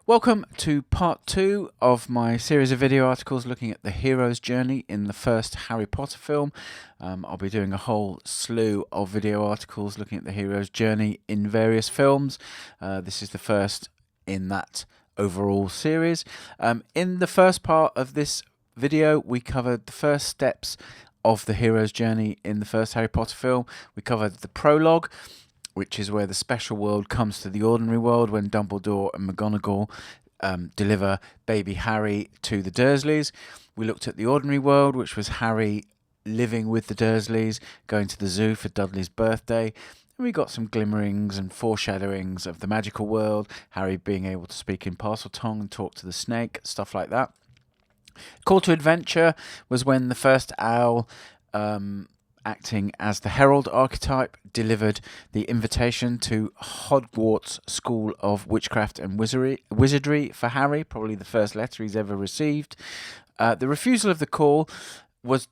Welcome to part 2 of my series of video articles looking at the hero's journey in the first Harry Potter film. I'll be doing a whole slew of video articles looking at the hero's journey in various films. This is the first in that overall series. In the first part of this video, we covered the first steps of the hero's journey in the first Harry Potter film. We covered the prologue, which is where the special world comes to the ordinary world when Dumbledore and McGonagall deliver baby Harry to the Dursleys. We looked at the ordinary world, which was Harry living with the Dursleys, going to the zoo for Dudley's birthday. And we got some glimmerings and foreshadowings of the magical world, Harry being able to speak in Parseltongue and talk to the snake, stuff like that. Call to Adventure was when the first owl, acting as the herald archetype, delivered the invitation to Hogwarts School of Witchcraft and Wizardry for Harry, probably the first letter he's ever received. The refusal of the call was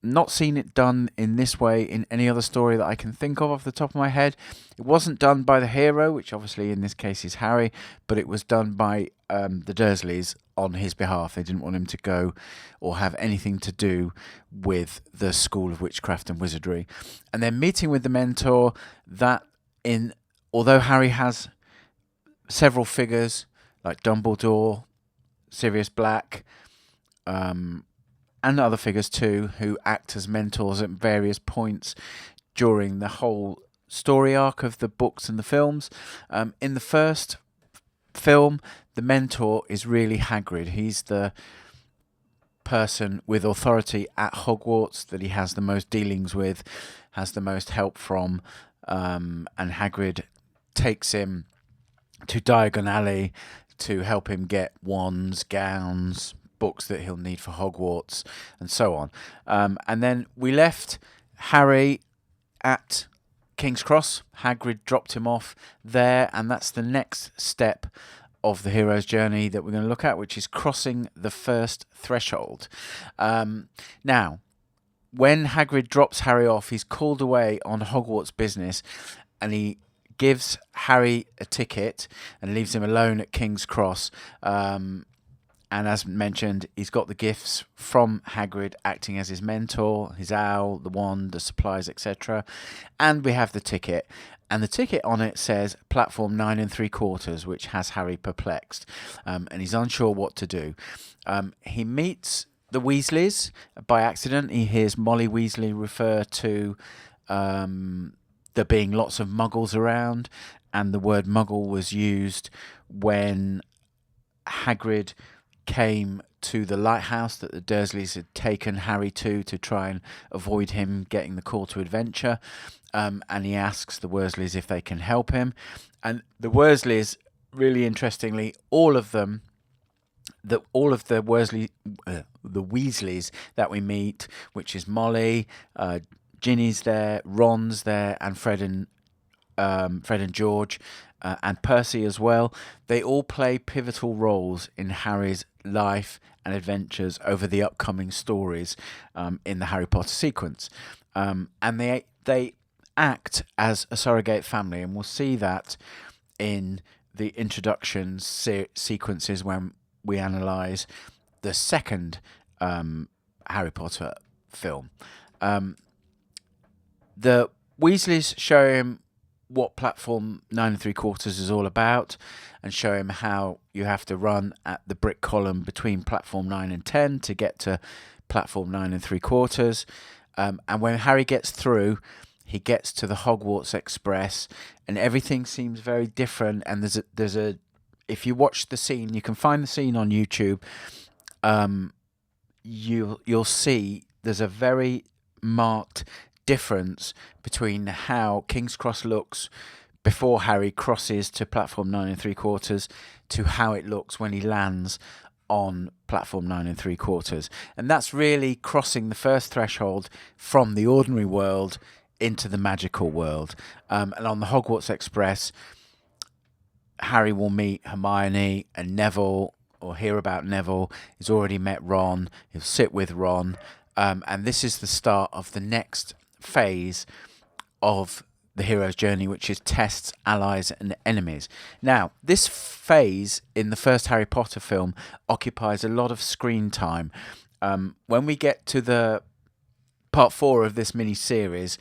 not seen it done in this way in any other story that I can think of off the top of my head. It wasn't done by the hero, which obviously in this case is Harry, but it was done by the Dursleys on his behalf. They didn't want him to go or have anything to do with the School of Witchcraft and Wizardry. And then meeting with the mentor, although Harry has several figures like Dumbledore, Sirius Black, and other figures too, who act as mentors at various points during the whole story arc of the books and the films. In the first film, the mentor is really Hagrid. He's the person with authority at Hogwarts that he has the most dealings with, has the most help from, and Hagrid takes him to Diagon Alley to help him get wands, gowns, books that he'll need for Hogwarts, and so on. And then we left Harry at King's Cross. Hagrid dropped him off there, and that's the next step of the hero's journey that we're going to look at, which is crossing the first threshold. Now, when Hagrid drops Harry off, he's called away on Hogwarts business, and he gives Harry a ticket and leaves him alone at King's Cross. And as mentioned, he's got the gifts from Hagrid acting as his mentor, his owl, the wand, the supplies, etc. And we have the ticket. And the ticket on it says platform 9 3/4, which has Harry perplexed. And he's unsure what to do. He meets the Weasleys by accident. He hears Molly Weasley refer to there being lots of muggles around. And the word muggle was used when Hagrid came to the lighthouse that the Dursleys had taken Harry to try and avoid him getting the call to adventure. And he asks the Weasleys if they can help him. And the Weasleys, really interestingly, all of the Weasleys that we meet, which is Molly, Ginny's there, Ron's there, and Fred and George, and Percy as well. They all play pivotal roles in Harry's life and adventures over the upcoming stories in the Harry Potter sequence. And they act as a surrogate family, and we'll see that in the introduction sequences when we analyse the second Harry Potter film. The Weasleys show him what platform 9 3/4 is all about, and show him how you have to run at the brick column between platform 9 and 10 to get to platform 9 3/4. And when Harry gets through, he gets to the Hogwarts Express, and everything seems very different. And if you watch the scene, you can find the scene on YouTube. You'll see there's a very marked difference between how King's Cross looks before Harry crosses to platform 9 3/4 to how it looks when he lands on platform 9 3/4. And that's really crossing the first threshold from the ordinary world into the magical world. And on the Hogwarts Express, Harry will meet Hermione and Neville, or hear about Neville. He's already met Ron. He'll sit with Ron. And this is the start of the next phase of the hero's journey, which is tests, allies, and enemies. Now, this phase in the first Harry Potter film occupies a lot of screen time. When we get to the part 4 of this mini-series,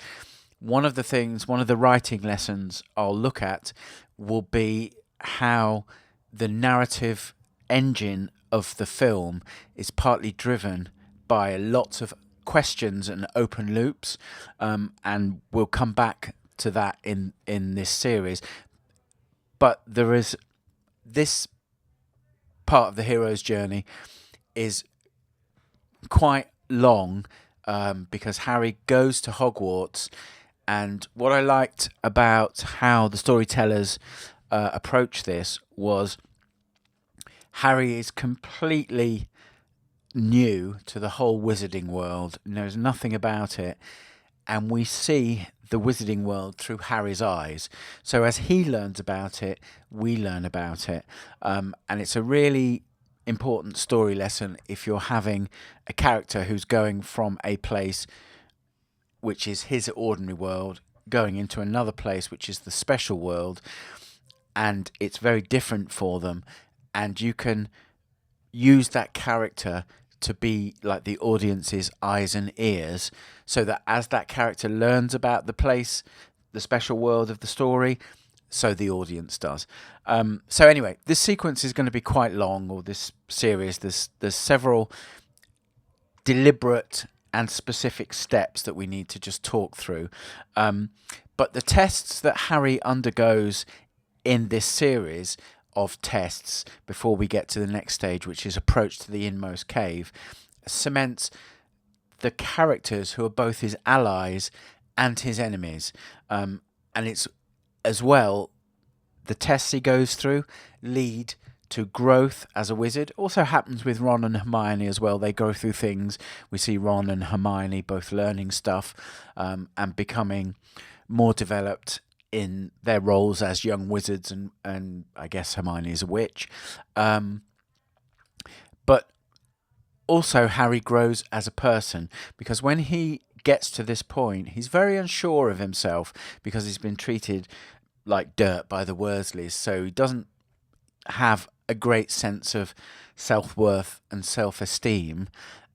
one of the writing lessons I'll look at will be how the narrative engine of the film is partly driven by lots of questions and open loops, and we'll come back to that in this series. But there is this part of the hero's journey is quite long, because Harry goes to Hogwarts, and what I liked about how the storytellers approach this was Harry is completely new to the whole wizarding world, knows nothing about it, and we see the wizarding world through Harry's eyes. So as he learns about it, we learn about it, and it's a really important story lesson if you're having a character who's going from a place which is his ordinary world going into another place which is the special world, and it's very different for them, and you can use that character to be like the audience's eyes and ears, so that as that character learns about the place, the special world of the story, so the audience does. So anyway, this sequence is going to be quite long, or this series. There's several deliberate and specific steps that we need to just talk through. But the tests that Harry undergoes in this series of tests before we get to the next stage, which is approach to the inmost cave, cements the characters who are both his allies and his enemies. And it's as well, the tests he goes through lead to growth as a wizard. Also happens with Ron and Hermione as well. They go through things. We see Ron and Hermione both learning stuff, and becoming more developed in their roles as young wizards, and I guess Hermione is a witch. But also Harry grows as a person, because when he gets to this point, he's very unsure of himself because he's been treated like dirt by the Wersleys, so he doesn't have a great sense of self-worth and self-esteem.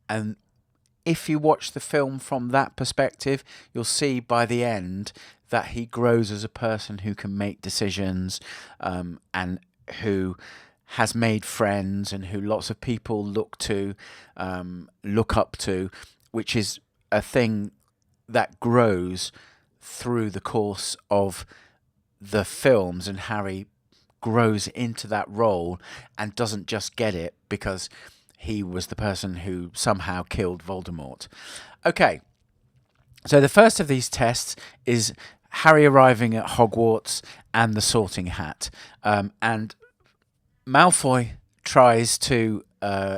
And if you watch the film from that perspective, you'll see by the end that he grows as a person who can make decisions, and who has made friends, and who lots of people look up to, which is a thing that grows through the course of the films, and Harry grows into that role and doesn't just get it because he was the person who somehow killed Voldemort. Okay, so the first of these tests is Harry arriving at Hogwarts and the Sorting Hat, and Malfoy tries to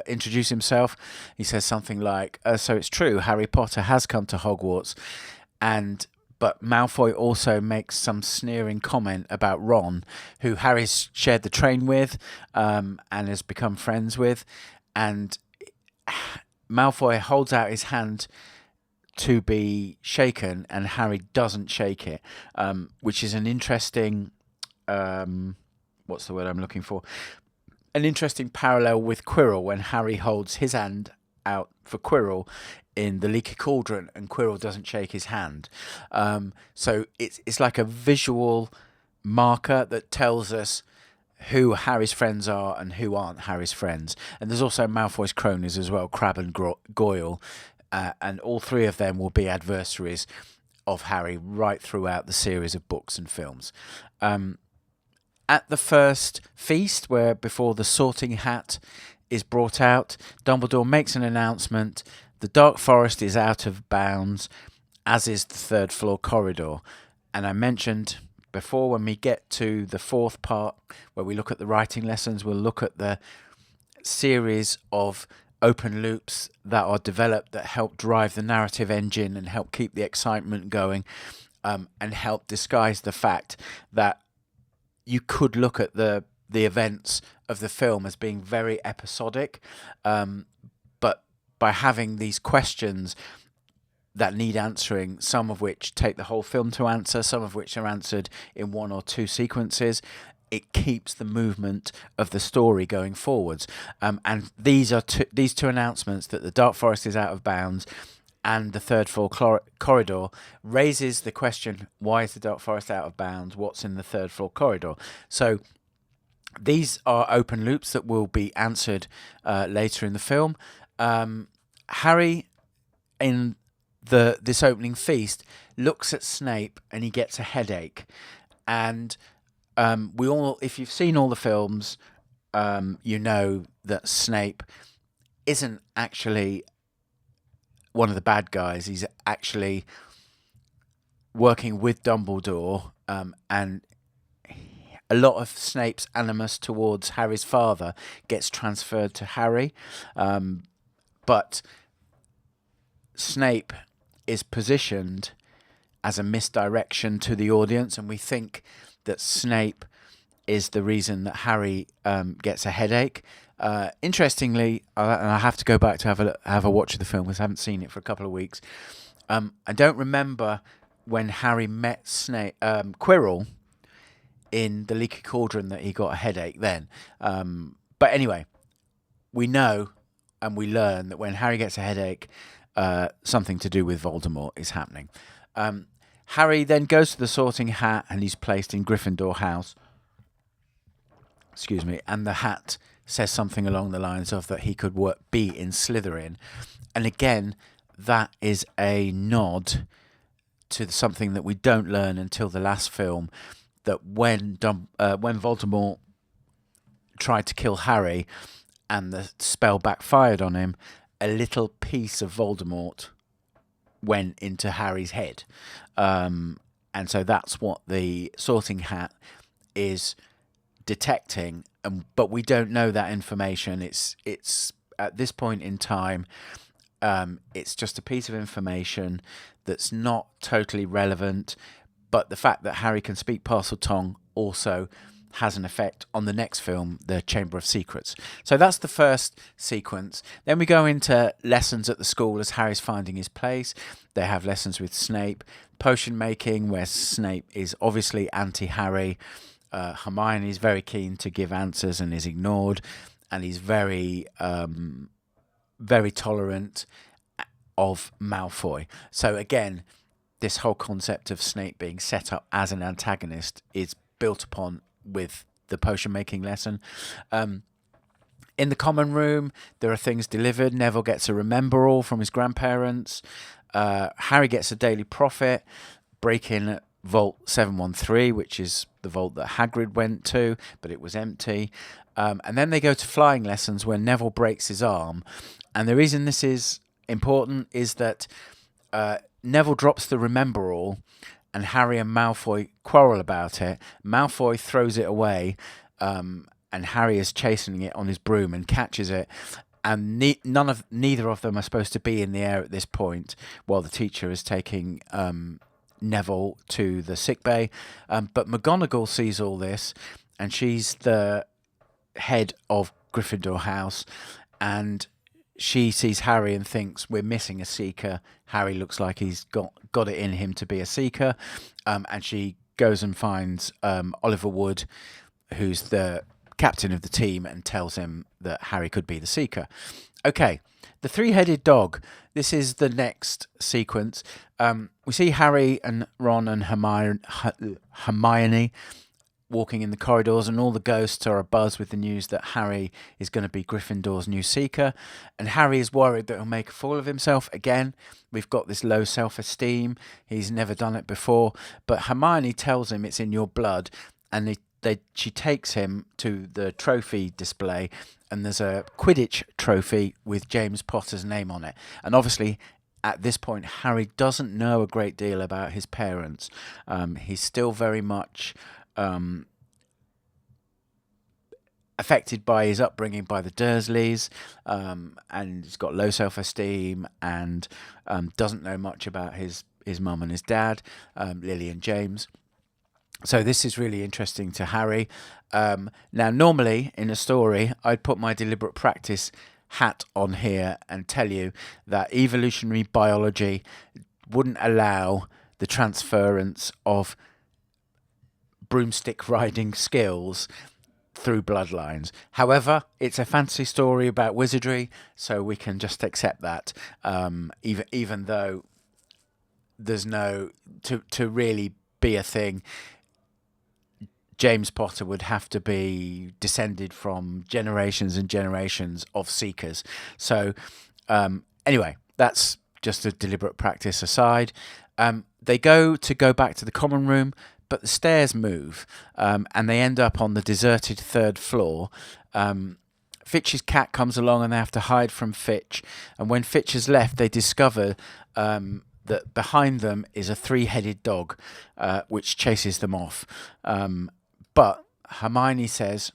introduce himself. He says something like, so it's true, Harry Potter has come to Hogwarts, but Malfoy also makes some sneering comment about Ron, who Harry's shared the train with, and has become friends with. And Malfoy holds out his hand to be shaken, and Harry doesn't shake it, which is an interesting, what's the word I'm looking for? An interesting parallel with Quirrell, when Harry holds his hand out for Quirrell in the Leaky Cauldron, and Quirrell doesn't shake his hand. So it's like a visual marker that tells us who Harry's friends are and who aren't Harry's friends. And there's also Malfoy's cronies as well, Crabbe and Goyle, and all three of them will be adversaries of Harry right throughout the series of books and films. At the first feast, where before the Sorting Hat is brought out, Dumbledore makes an announcement. The Dark Forest is out of bounds, as is the third floor corridor. And I mentioned before, when we get to the fourth part, where we look at the writing lessons, we'll look at the series of open loops that are developed that help drive the narrative engine and help keep the excitement going, and help disguise the fact that you could look at the events of the film as being very episodic, but by having these questions that need answering, some of which take the whole film to answer, some of which are answered in one or two sequences. It keeps the movement of the story going forwards. And these two announcements, that the Dark Forest is out of bounds and the third floor corridor, raises the question, why is the Dark Forest out of bounds? What's in the third floor corridor? So these are open loops that will be answered later in the film. Harry, in this opening feast, looks at Snape and he gets a headache. And we all, if you've seen all the films, you know that Snape isn't actually one of the bad guys. He's actually working with Dumbledore, and a lot of Snape's animus towards Harry's father gets transferred to Harry, but Snape is positioned as a misdirection to the audience, and we think that Snape is the reason that Harry gets a headache. Interestingly, and I have to go back to have a watch of the film because I haven't seen it for a couple of weeks. I don't remember when Harry met Quirrell in the Leaky Cauldron that he got a headache then. But anyway, we know and we learn that when Harry gets a headache, something to do with Voldemort is happening. Harry then goes to the Sorting Hat and he's placed in Gryffindor House. Excuse me. And the hat says something along the lines of that he could be in Slytherin. And again, that is a nod to something that we don't learn until the last film, that when Voldemort tried to kill Harry and the spell backfired on him, a little piece of Voldemort went into Harry's head. And so that's what the Sorting Hat is detecting, but we don't know that information. It's at this point in time, it's just a piece of information that's not totally relevant, but the fact that Harry can speak Parseltongue also has an effect on the next film, The Chamber of Secrets. So that's the first sequence. Then we go into lessons at the school as Harry's finding his place. They have lessons with Snape, potion making, where Snape is obviously anti-Harry. Hermione is very keen to give answers and is ignored, and he's very, very tolerant of Malfoy. So again, this whole concept of Snape being set up as an antagonist is built upon with the potion making lesson. In the common room, there are things delivered. Neville gets a remember all from his grandparents. Harry gets a Daily Prophet, break in at Vault 713, which is the vault that Hagrid went to, but it was empty. And then they go to flying lessons where Neville breaks his arm. And the reason this is important is that Neville drops the remember all, and Harry and Malfoy quarrel about it. Malfoy throws it away, and Harry is chasing it on his broom and catches it. And neither of them are supposed to be in the air at this point while the teacher is taking Neville to the sickbay. But McGonagall sees all this, and she's the head of Gryffindor House, and she sees Harry and thinks, we're missing a seeker. Harry looks like he's got it in him to be a seeker. And she goes and finds Oliver Wood, who's the captain of the team, and tells him that Harry could be the seeker. Okay, the three-headed dog. This is the next sequence. We see Harry and Ron and Hermione walking in the corridors, and all the ghosts are abuzz with the news that Harry is going to be Gryffindor's new seeker. And Harry is worried that he'll make a fool of himself again. We've got this low self-esteem. He's never done it before. But Hermione tells him it's in your blood, and she takes him to the trophy display, and there's a Quidditch trophy with James Potter's name on it. And obviously, at this point, Harry doesn't know a great deal about his parents. He's still very much affected by his upbringing by the Dursleys, and he's got low self-esteem and doesn't know much about his mum and his dad, Lily and James. So this is really interesting to Harry. Now, normally in a story, I'd put my deliberate practice hat on here and tell you that evolutionary biology wouldn't allow the transference of broomstick riding skills through bloodlines. However, it's a fantasy story about wizardry, so we can just accept that, even though there's no to really be a thing. James Potter would have to be descended from generations and generations of seekers. So, anyway, that's just a deliberate practice aside. They go back to the common room, but the stairs move, and they end up on the deserted third floor. Fitch's cat comes along and they have to hide from Fitch. And when Fitch has left, they discover that behind them is a three-headed dog, which chases them off. But Hermione says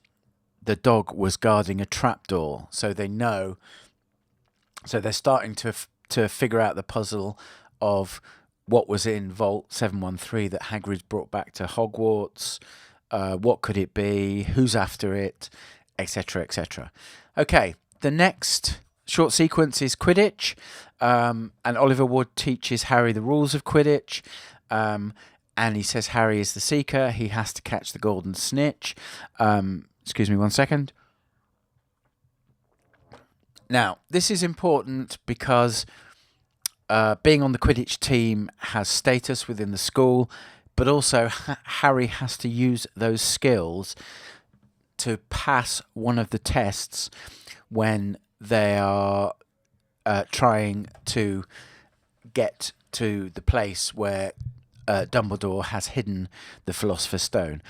the dog was guarding a trapdoor, so they know. So they're starting to figure out the puzzle of what was in Vault 713 that Hagrid's brought back to Hogwarts. What could it be? Who's after it? Etc. etc. Okay, the next short sequence is Quidditch, and Oliver Wood teaches Harry the rules of Quidditch. And he says Harry is the seeker. He has to catch the golden snitch. Excuse me 1 second. Now, this is important because being on the Quidditch team has status within the school, but also Harry has to use those skills to pass one of the tests when they are trying to get to the place where Dumbledore has hidden the Philosopher's Stone.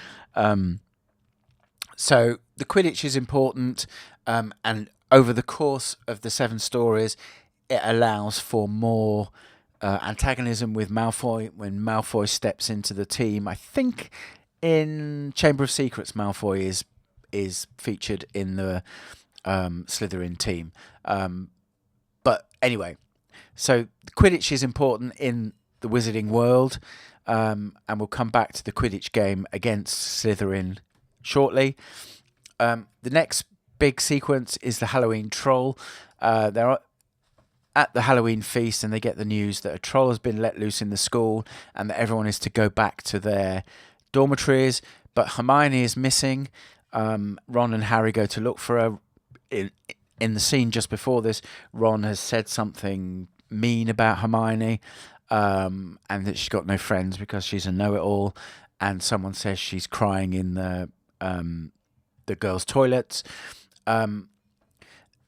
So the Quidditch is important, and over the course of the 7 stories, it allows for more antagonism with Malfoy when Malfoy steps into the team. I think in Chamber of Secrets, Malfoy is featured in the Slytherin team. But anyway, so the Quidditch is important in the Wizarding world, and we'll come back to the Quidditch game against Slytherin shortly. The next big sequence is the Halloween Troll. They're at the Halloween feast and they get the news that a troll has been let loose in the school and that everyone is to go back to their dormitories, but Hermione is missing. Ron and Harry go to look for her. In the scene just before this, Ron has said something mean about Hermione, and that she's got no friends because she's a know-it-all, and someone says she's crying in the girls' toilets.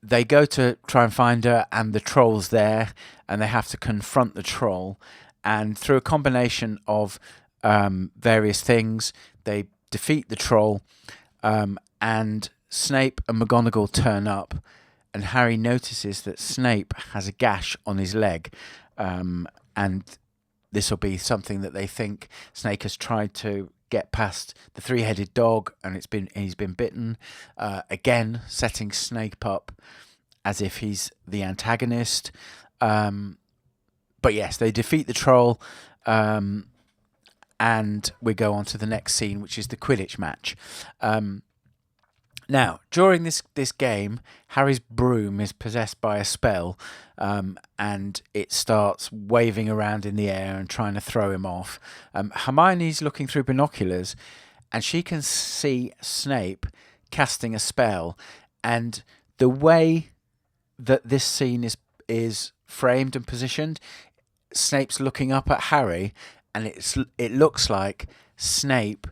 They go to try and find her, and the troll's there, and they have to confront the troll. And through a combination of various things, they defeat the troll, and Snape and McGonagall turn up, and Harry notices that Snape has a gash on his leg, and this will be something that they think Snape has tried to get past the three-headed dog, and he's been bitten, again setting Snape up as if he's the antagonist. But yes, they defeat the troll, and we go on to the next scene, which is the Quidditch match. Now, during this game, Harry's broom is possessed by a spell, and it starts waving around in the air and trying to throw him off. Hermione's looking through binoculars, and she can see Snape casting a spell. And the way that this scene is framed and positioned, Snape's looking up at Harry, and it looks like Snape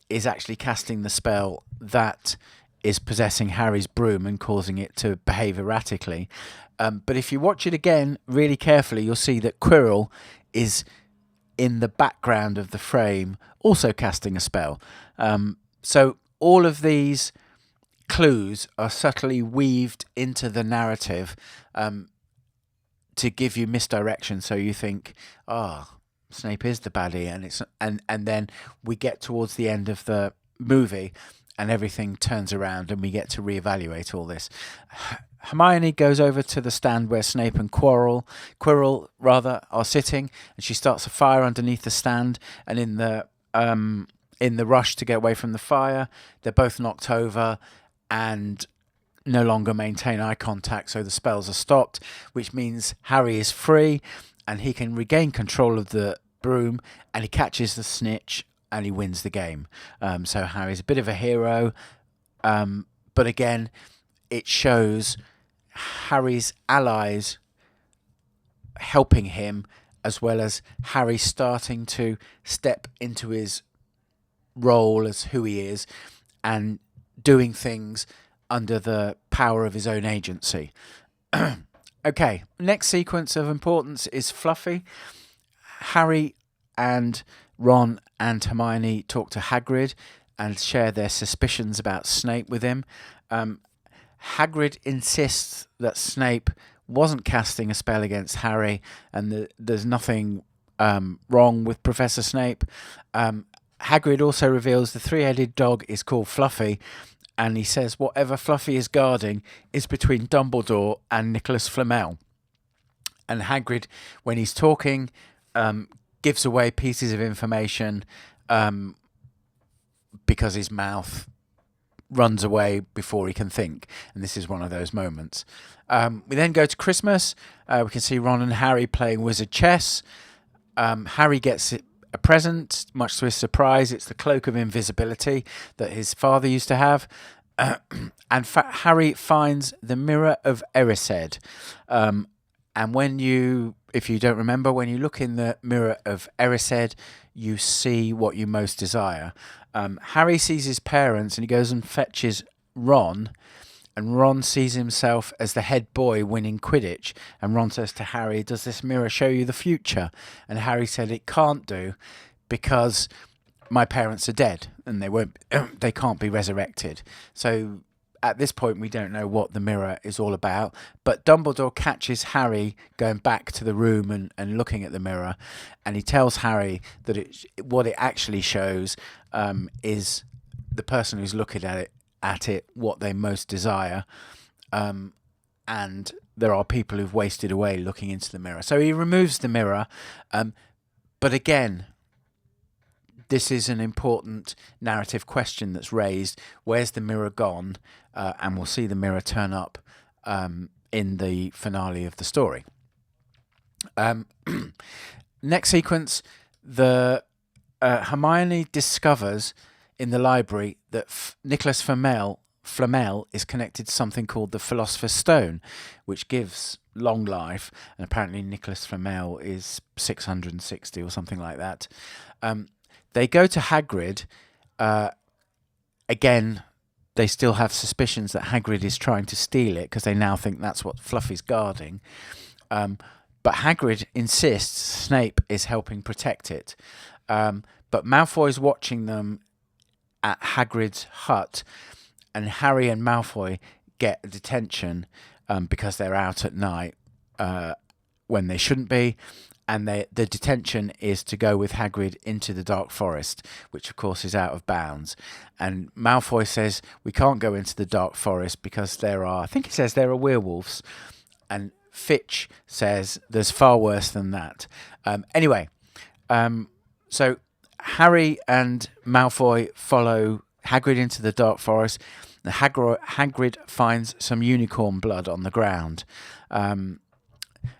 is actually casting the spell that is possessing Harry's broom and causing it to behave erratically. But if you watch it again really carefully, you'll see that Quirrell is in the background of the frame, also casting a spell. So all of these clues are subtly weaved into the narrative to give you misdirection. So you think, Snape is the baddie, and then we get towards the end of the movie, and everything turns around and we get to reevaluate all this. Hermione goes over to the stand where Snape and Quirrell are sitting, and she starts a fire underneath the stand, and in the rush to get away from the fire, they're both knocked over, and no longer maintain eye contact, so the spells are stopped, which means Harry is free and he can regain control of the broom, and he catches the snitch and he wins the game. So Harry's a bit of a hero, but again, it shows Harry's allies helping him, as well as Harry starting to step into his role as who he is and doing things under the power of his own agency. Okay, next sequence of importance is Fluffy. Harry and Ron and Hermione talk to Hagrid and share their suspicions about Snape with him. Hagrid insists that Snape wasn't casting a spell against Harry and there's nothing wrong with Professor Snape. Hagrid also reveals the three-headed dog is called Fluffy, and he says whatever Fluffy is guarding is between Dumbledore and Nicholas Flamel. And Hagrid, when he's talking, gives away pieces of information because his mouth runs away before he can think, and this is one of those moments. We then go to Christmas. We can see Ron and Harry playing wizard chess. Harry gets a present, much to his surprise. It's the cloak of invisibility that his father used to have. And Harry finds the mirror of Erised. And if you don't remember, when you look in the mirror of Erised, you see what you most desire. Harry sees his parents and he goes and fetches Ron, and Ron sees himself as the head boy winning Quidditch, and Ron says to Harry, does this mirror show you the future? And Harry said it can't do because my parents are dead and they can't be resurrected. So at this point we don't know what the mirror is all about, but Dumbledore catches Harry going back to the room and looking at the mirror, and he tells Harry that what it actually shows is the person who's looking at it what they most desire, and there are people who've wasted away looking into the mirror. So he removes the mirror, but again, this is an important narrative question that's raised. Where's the mirror gone? And we'll see the mirror turn up in the finale of the story. Next sequence, Hermione discovers in the library that Nicholas Flamel is connected to something called the Philosopher's Stone, which gives long life, and apparently Nicholas Flamel is 660 or something like that. They go to Hagrid. Again, they still have suspicions that Hagrid is trying to steal it because they now think that's what Fluffy's guarding. But Hagrid insists Snape is helping protect it. But Malfoy's watching them at Hagrid's hut, and Harry and Malfoy get a detention because they're out at night when they shouldn't be. And the detention is to go with Hagrid into the Dark Forest, which of course is out of bounds. And Malfoy says, we can't go into the Dark Forest because there are werewolves. And Fitch says there's far worse than that. So Harry and Malfoy follow Hagrid into the Dark Forest. And Hagrid finds some unicorn blood on the ground.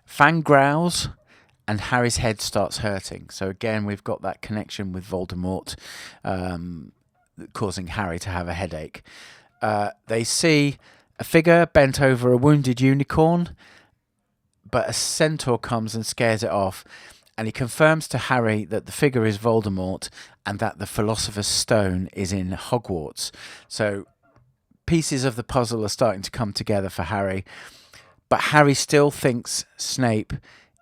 Fang growls, and Harry's head starts hurting. So again, we've got that connection with Voldemort, causing Harry to have a headache. They see a figure bent over a wounded unicorn, but a centaur comes and scares it off. And he confirms to Harry that the figure is Voldemort and that the Philosopher's Stone is in Hogwarts. So pieces of the puzzle are starting to come together for Harry. But Harry still thinks Snape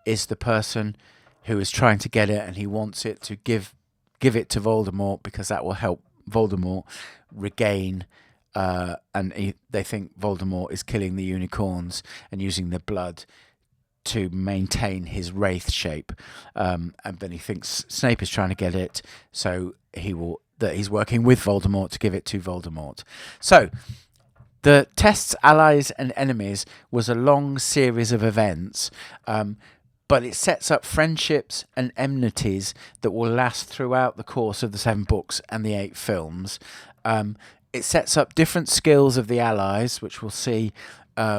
is the person who is trying to get it, and he wants it to give it to Voldemort because that will help Voldemort regain. They think Voldemort is killing the unicorns and using the blood to maintain his wraith shape. And then he thinks Snape is trying to get it, so he's working with Voldemort to give it to Voldemort. So the Tests, Allies and Enemies was a long series of events, but it sets up friendships and enmities that will last throughout the course of the 7 books and the 8 films. It sets up different skills of the allies, which we'll see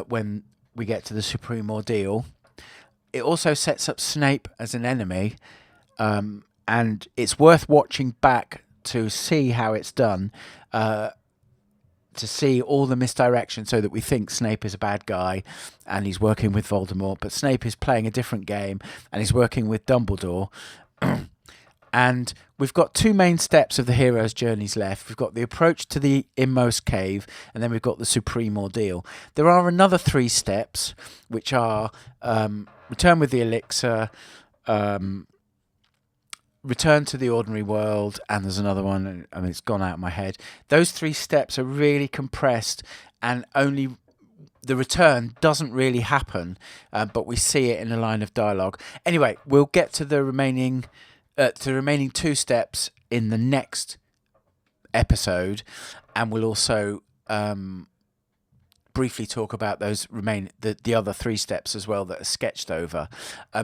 when we get to the Supreme Ordeal. It also sets up Snape as an enemy, and it's worth watching back to see how it's done, to see all the misdirection, so that we think Snape is a bad guy and he's working with Voldemort, but Snape is playing a different game and he's working with Dumbledore. And we've got two main steps of the hero's journeys left. We've got the approach to the inmost cave, and then we've got the Supreme Ordeal. There are another 3 steps, which are return with the elixir, return to the ordinary world, and there's another one. I mean, it's gone out of my head. Those 3 steps are really compressed, and only the return doesn't really happen, but we see it in a line of dialogue. Anyway, we'll get to the remaining 2 steps in the next episode, and we'll also briefly talk about those the other 3 steps as well that are sketched over.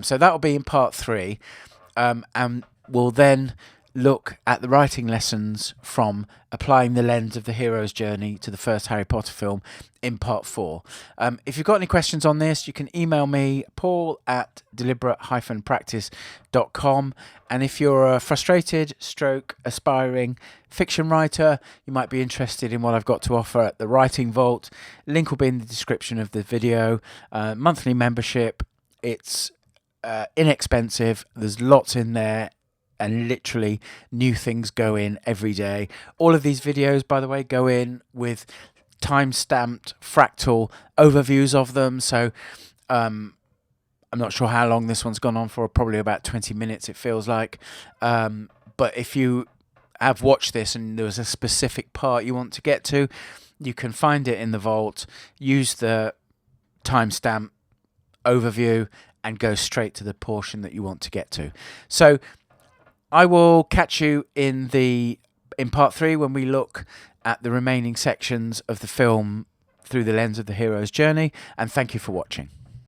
So that'll be in part 3, and we'll then look at the writing lessons from applying the lens of the hero's journey to the first Harry Potter film in part 4. If you've got any questions on this, you can email me, paul@deliberate-practice.com. And if you're a frustrated aspiring fiction writer, you might be interested in what I've got to offer at the Writing Vault. Link will be in the description of the video. Monthly membership. It's inexpensive. There's lots in there, and literally new things go in every day. All of these videos, by the way, go in with time-stamped fractal overviews of them. So I'm not sure how long this one's gone on for, probably about 20 minutes it feels like. But if you have watched this and there was a specific part you want to get to, you can find it in the vault, use the timestamp overview, and go straight to the portion that you want to get to. So I will catch you in part 3 when we look at the remaining sections of the film through the lens of the hero's journey, and thank you for watching.